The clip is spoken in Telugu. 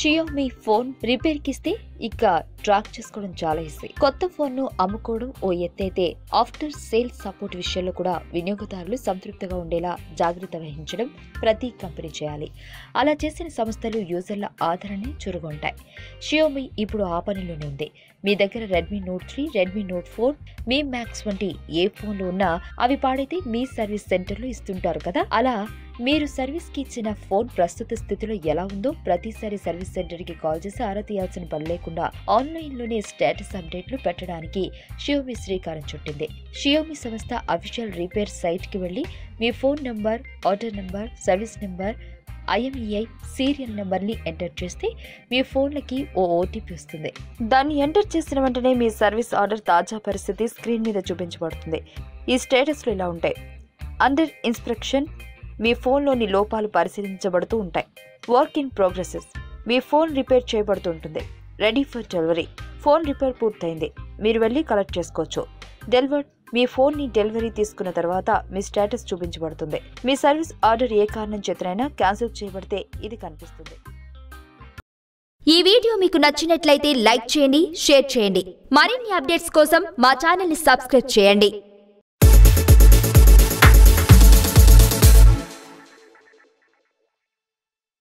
Xiaomi ఫోన్ రిపేర్ కిస్తే ఇక ట్రాక్ చేసుకోవడం చాలా ఈజీ. కొత్త ఫోన్ ను అమ్ముకోవడం ఓ ఎత్తైతే ఆఫ్టర్ సేల్ సపోర్ట్ విషయంలో కూడా వినియోగదారులు సంతృప్తిగా ఉండేలా జాగ్రత్త వహించడం ప్రతి కంపెనీ చేయాలి. అలా చేసిన సంస్థలు యూజర్ల ఆదరణని చురుగొంటాయి. Xiaomi ఇప్పుడు ఆ పనిలోనే ఉంది. మీ దగ్గర Redmi Note 3, Redmi Note 4, Mi Max వంటి ఏ ఫోన్లు ఉన్నా అవి పాడైతే మీ సర్వీస్ సెంటర్లో ఇస్తుంటారు కదా. అలా మీరు సర్వీస్ కి ఇచ్చిన ఫోన్ ప్రస్తుత స్థితిలో ఎలా ఉందో ప్రతిసారి సర్వీస్ సెంటర్ కి కాల్ చేసి ఆరా తీయాల్సిన పని లేకుండా ఆన్లైన్ లోనే స్టేటస్ అప్డేట్లు పెట్టడానికి Xiaomi శ్రీకారం చుట్టింది. Xiaomi సంస్థ అఫీషియల్ రిపేర్ సైట్ కి వెళ్లి మీ phone number, order number, service number, IMEI serial number ని ఎంటర్ చేస్తే మీ ఫోన్లకి ఓ OTP వస్తుంది. దాన్ని ఎంటర్ చేసిన వెంటనే మీ సర్వీస్ ఆర్డర్ తాజా పరిస్థితి స్క్రీన్ మీద చూపించబడుతుంది. ఈ స్టేటస్లు ఇలా ఉంటాయి: అండర్ ఇన్స్పెక్షన్, మీ ఫోన్లోని లోపాలు పరిశీలించబడుతూ ఉంటాయి. వర్క్ ఇన్ ప్రోగ్రెసెస్, మీ ఫోన్ రిపేర్ చేయబడుతూ ఉంటుంది. Ready for delivery, phone repair పూర్తయింది, మీరు వెళ్ళి కలెక్ట్ చేసుకోవచ్చు. డెలివర్డ్, మీ ఫోన్ ని డెలివరీ తీసుకున్న తర్వాత మీ స్టేటస్ చూపించబడుతుంది. మీ సర్వీస్ ఆర్డర్ ఏ కారణం చేతనైనా క్యాన్సిల్ చేయబడితే ఇది కనిపిస్తుంది. ఈ వీడియో మీకు నచ్చినట్లయితే లైక్ చేయండి, షేర్ చేయండి. మరిన్ని అప్డేట్స్ కోసం మా ఛానల్ ని సబ్స్క్రైబ్ చేయండి.